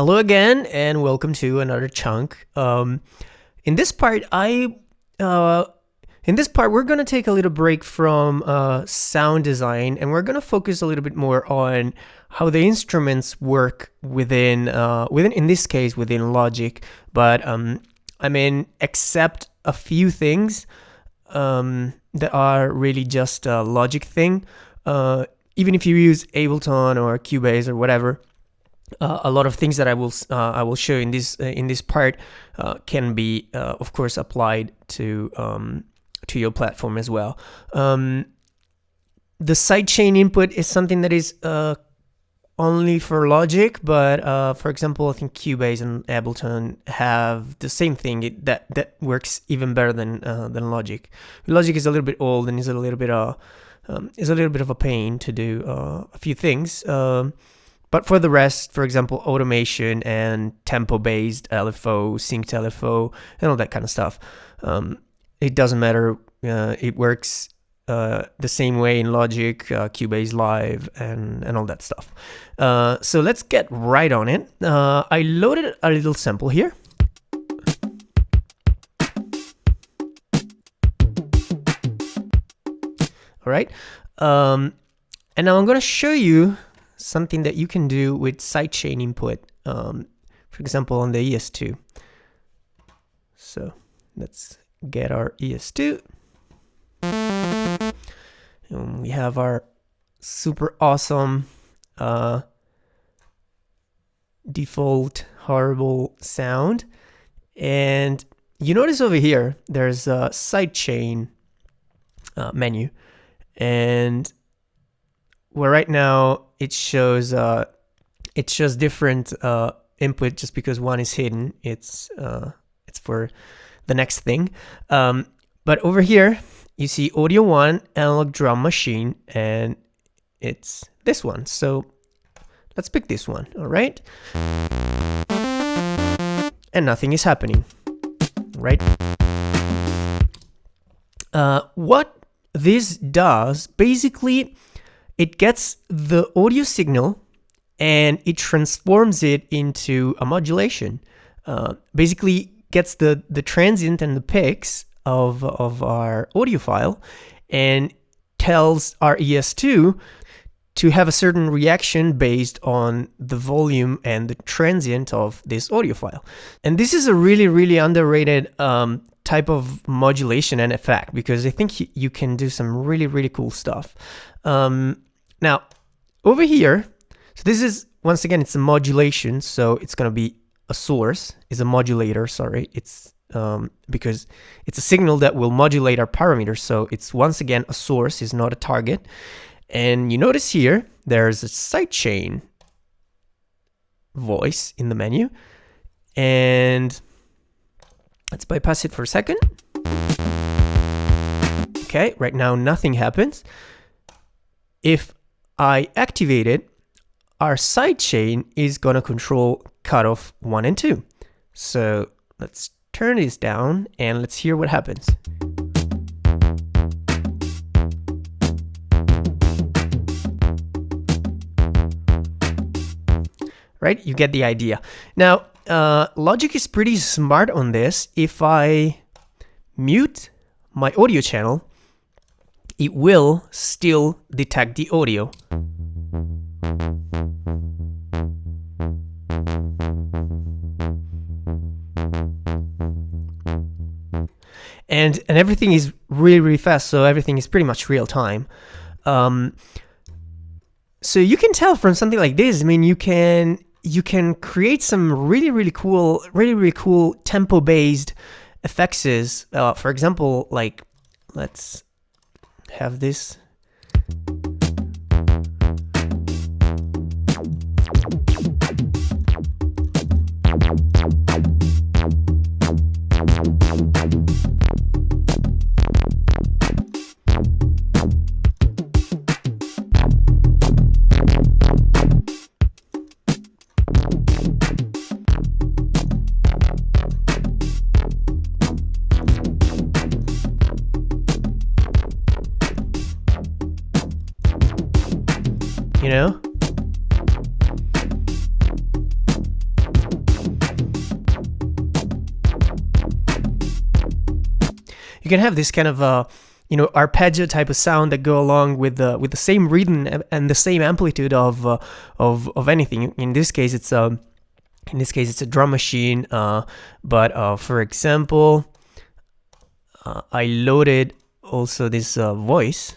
Hello again, and welcome to another chunk. In this part, we're gonna take a little break from sound design, and we're gonna focus a little bit more on how the instruments work within, in this case, within Logic. But except a few things that are really just a Logic thing. Even if you use Ableton or Cubase or whatever. A lot of things that I will show in this part can be, of course, applied to your platform as well. The sidechain input is something that is only for Logic, but for example, I think Cubase and Ableton have the same thing that works even better than Logic. Logic is a little bit old and is a little bit of a pain to do a few things. But for the rest, for example, automation and tempo-based LFO, synced LFO, and all that kind of stuff, it doesn't matter. It works the same way in Logic, Cubase Live, and all that stuff. So let's get right on it. I loaded a little sample here. All right. And now I'm going to show you something that you can do with sidechain input, for example, on the ES2. So let's get our ES2. And we have our super awesome default horrible sound. And you notice over here, there's a sidechain menu. And well, right now it shows different input just because one is hidden. It's for the next thing. But over here you see audio 1, analog drum machine, and it's this one. So let's pick this one. All right. And nothing is happening. Right. What this does basically, it gets the audio signal and it transforms it into a modulation. Basically gets the transient and the peaks of our audio file and tells our ES2 to have a certain reaction based on the volume and the transient of this audio file. And this is a really, really underrated type of modulation and effect, because I think you can do some really, really cool stuff. Now, over here, so this is, once again, it's a modulation, so it's going to be a source, is a modulator, sorry. It's because it's a signal that will modulate our parameters, so it's, once again, a source, is not a target. And you notice here, there's a sidechain voice in the menu, and let's bypass it for a second. Okay, right now nothing happens. If I activate it, our sidechain is going to control cutoff 1 and 2. So let's turn this down and let's hear what happens. Right? You get the idea. Now, Logic is pretty smart on this. If I mute my audio channel, it will still detect the audio. And everything is really, really fast, so everything is pretty much real time. So you can tell from something like this, I mean, you can create some really cool tempo-based effects. For example, like, let's have this. You know? can have this kind of arpeggio type of sound that go along with the same rhythm and the same amplitude of anything. In this case, it's a drum machine. But for example, I loaded also this voice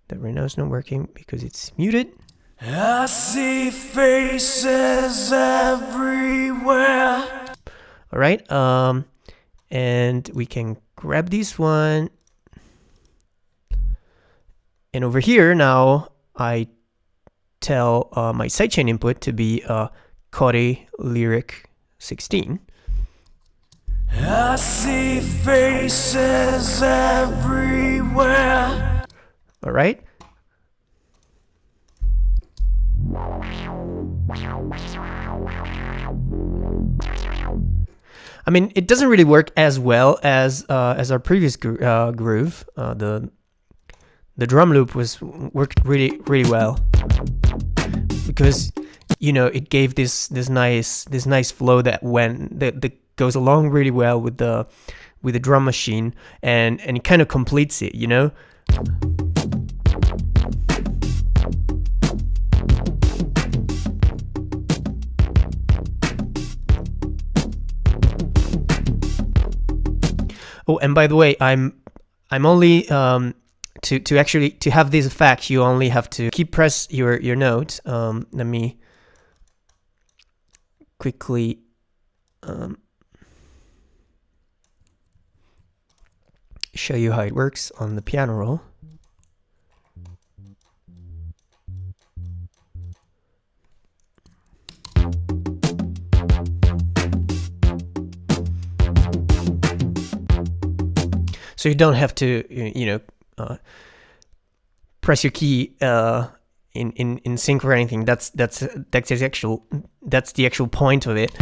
that right now is not working because it's muted. I see faces everywhere. All right, and we can grab this one, and over here now I tell my sidechain input to be Cody lyric 16. I see faces everywhere. All right. I mean, it doesn't really work as well as our previous groove. The drum loop worked really well because it gave this nice flow that goes along really well with the drum machine, and it kind of completes it, Oh, and by the way, I'm only to have this effect, you only have to press your note. Let me quickly show you how it works on the piano roll. So you don't have to, press your key in sync or anything. That's the actual point of it.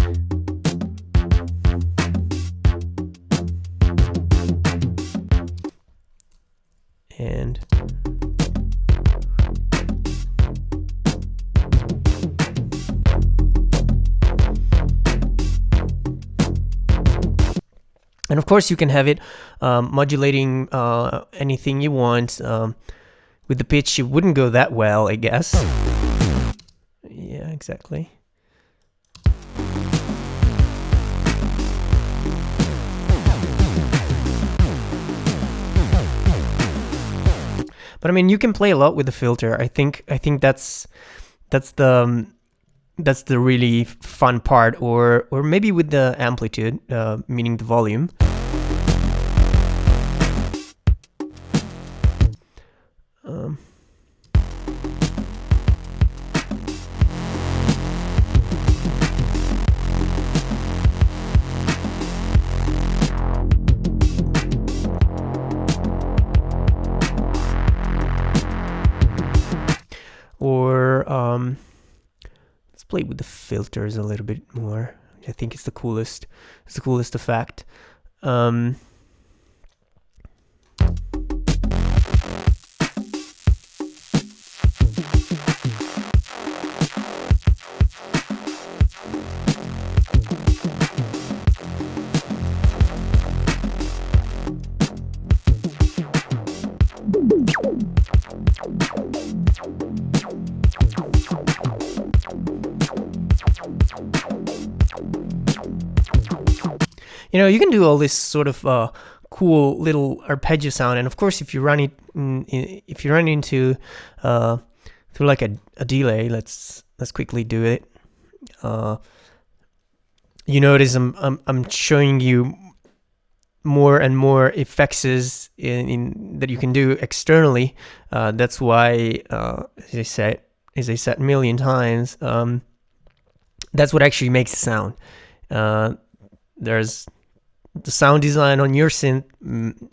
And of course, you can have it modulating anything you want. With the pitch, it wouldn't go that well, I guess. Yeah, exactly. But I mean, you can play a lot with the filter. I think that's the really fun part, or maybe with the amplitude, meaning the volume. Let's play with the filters a little bit more. I think it's the coolest. It's the coolest effect. You can do all this sort of cool little arpeggio sound, and of course, if you run it, if you run into through like a delay, let's quickly do it. You notice I'm showing you more and more effects in that you can do externally. That's why, as I said a million times, that's what actually makes the sound. There's the sound design on your synth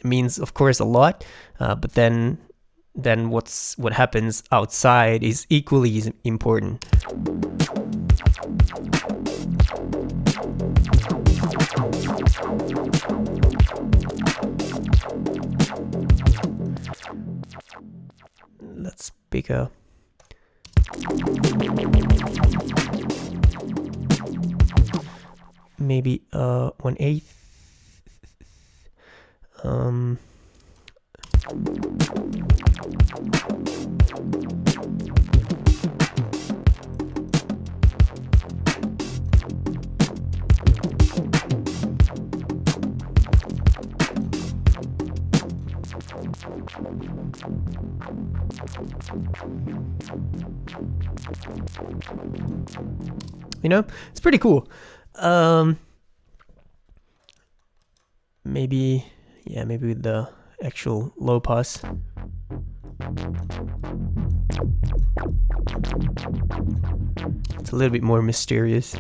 means, of course, a lot, but then what happens outside is equally as important. Let's pick a maybe 1/8. You know, it's pretty cool. Maybe with the actual low pass. It's a little bit more mysterious.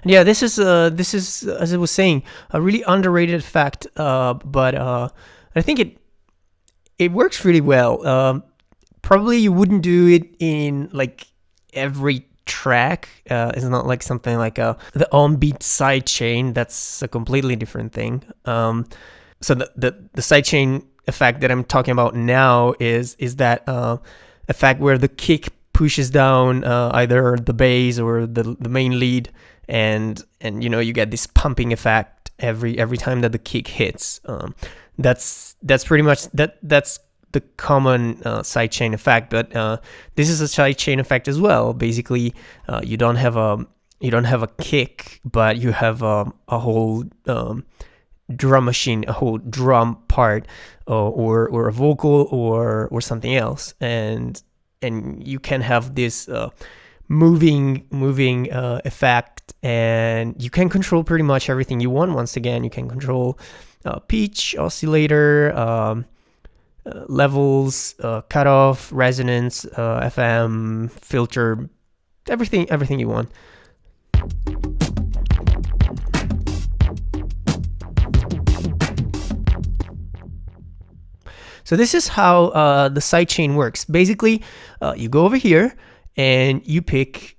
Yeah, this is as I was saying, a really underrated fact, but I think it works really well. Probably you wouldn't do it in like every track. It's not like something like the on-beat sidechain. That's a completely different thing. So the sidechain effect that I'm talking about now is that effect where the kick pushes down either the bass or the main lead, and you know, you get this pumping effect every time that the kick hits. That's pretty much that's the common sidechain effect, but this is a sidechain effect as well. Basically, you don't have a kick, but you have a whole drum machine, a whole drum part, or a vocal or something else, and you can have this moving effect, and you can control pretty much everything you want. Once again, you can control pitch, oscillator, levels, cutoff, resonance, FM, filter, everything you want. So this is how the sidechain works. Basically, you go over here and you pick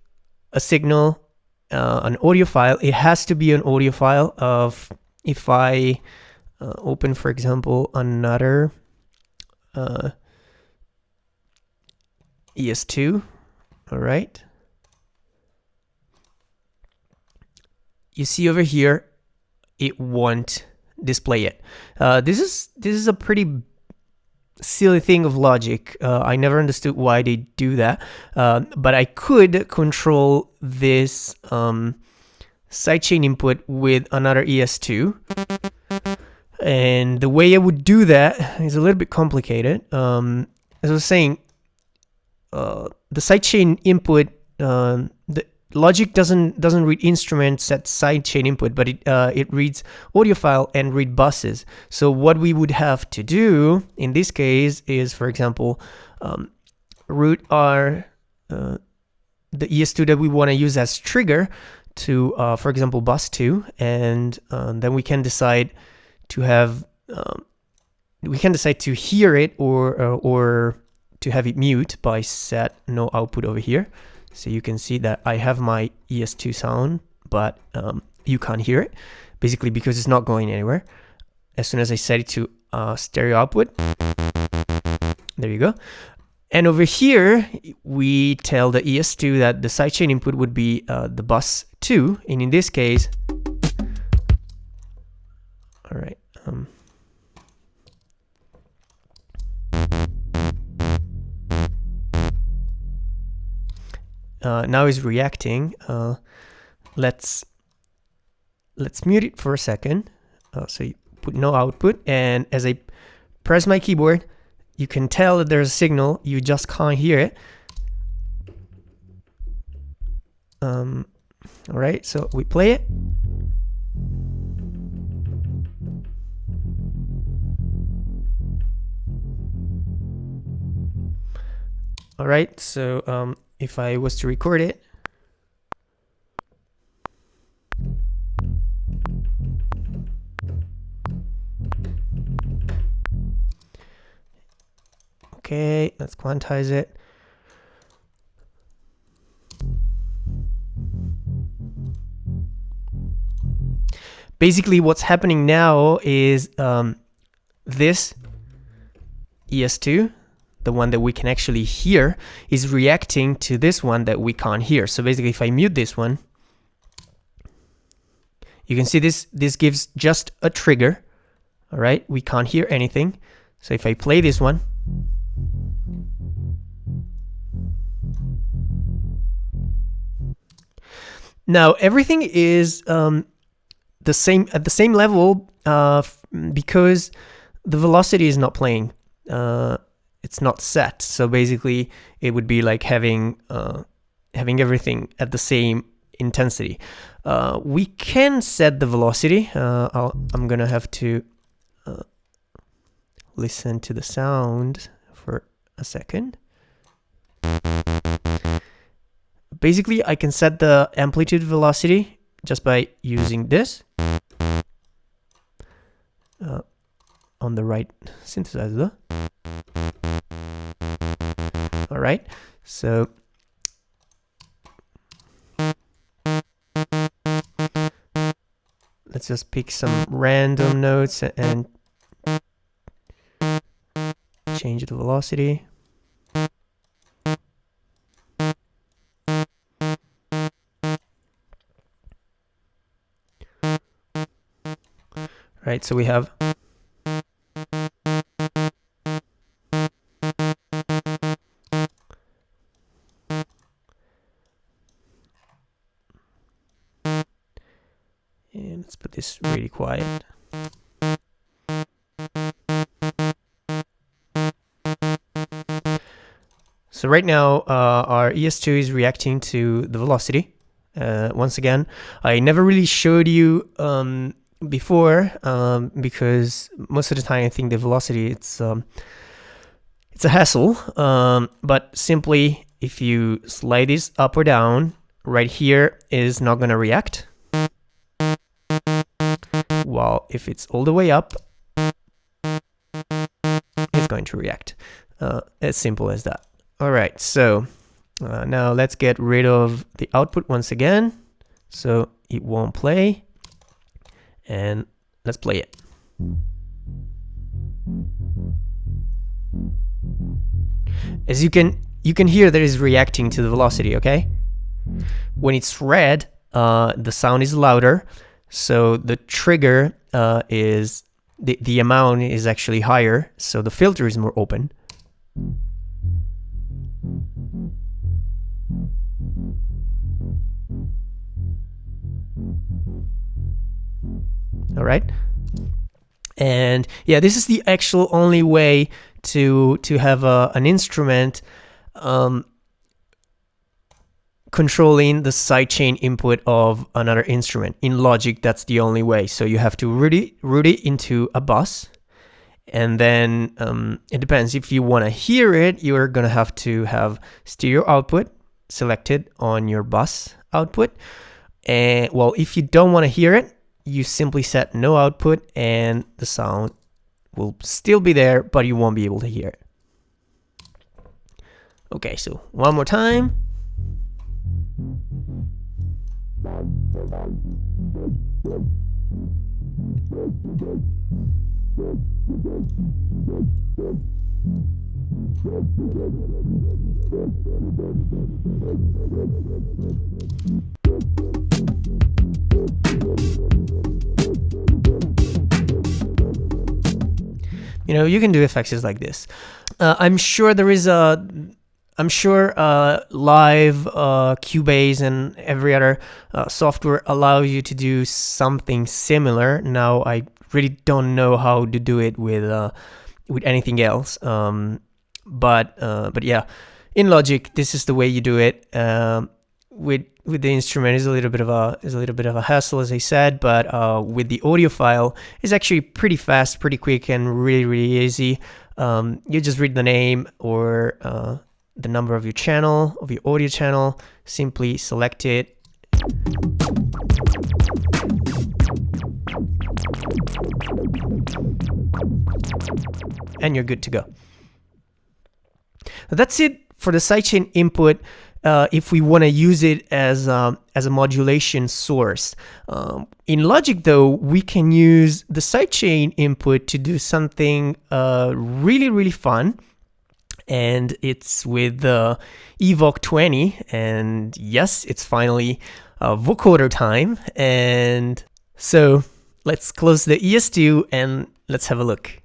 a signal, an audio file. It has to be an audio file of, if I open, for example, another ES2, all right. You see over here, it won't display it. This is a pretty silly thing of logic. I never understood why they do that, but I could control this sidechain input with another ES2, and the way I would do that is a little bit complicated. As I was saying, the sidechain input, the logic doesn't read instruments at sidechain input, but it reads audio file and read buses. So what we would have to do in this case is, for example, route our the ES2 that we want to use as trigger to, for example, bus 2, and then we can decide to have to hear it or to have it mute by set no output over here. So you can see that I have my ES2 sound, but you can't hear it, basically because it's not going anywhere. As soon as I set it to stereo output, there you go. And over here, we tell the ES2 that the sidechain input would be the bus 2, and in this case, all right. Now is reacting. Let's mute it for a second. So you put no output, and as I press my keyboard, you can tell that there's a signal. You just can't hear it. All right, so we play it. All right, so if I was to record it, okay, let's quantize it. Basically, what's happening now is this ES2, the one that we can actually hear, is reacting to this one that we can't hear. So basically, if I mute this one, you can see this gives just a trigger. All right, we can't hear anything. So if I play this one, now everything is the same at the same level because the velocity is not playing. It's not set. So basically, it would be like having everything at the same intensity. We can set the velocity. I'm gonna have to listen to the sound for a second. Basically, I can set the amplitude velocity just by using this on the right synthesizer. All right, so let's just pick some random notes and change the velocity. Right, so we have and let's put this really quiet. So right now, our ES2 is reacting to the velocity. Once again, I never really showed you before because most of the time I think the velocity it's a hassle. But simply, if you slide this up or down, right here is not going to react. While if it's all the way up, it's going to react. As simple as that. All right, so now let's get rid of the output once again, so it won't play, and let's play it. As you can hear that it's reacting to the velocity, okay? When it's red, the sound is louder, so the trigger is, the amount is actually higher, so the filter is more open. All right, and yeah, this is the actual only way to have an instrument controlling the sidechain input of another instrument. In Logic, that's the only way. So you have to route it into a bus, and then it depends. If you want to hear it, you're gonna have to have stereo output selected on your bus output. And well, if you don't want to hear it, you simply set no output and the sound will still be there, but you won't be able to hear it. Okay, so one more time. You know, you can do effects like this. I'm sure there is live Cubase and every other software allows you to do something similar. Now, I really don't know how to do it with anything else. But yeah, in Logic, this is the way you do it. With the instrument is a little bit of a hassle, as I said, but with the audio file, it's actually pretty fast, pretty quick, and really easy. You just read the name or the number of your channel, of your audio channel, simply select it. And you're good to go. That's it for the sidechain input. If we want to use it as a modulation source. In Logic, though, we can use the sidechain input to do something really fun. and it's with the Evoc 20. And yes, it's finally vocoder time. And so let's close the ES2 and let's have a look.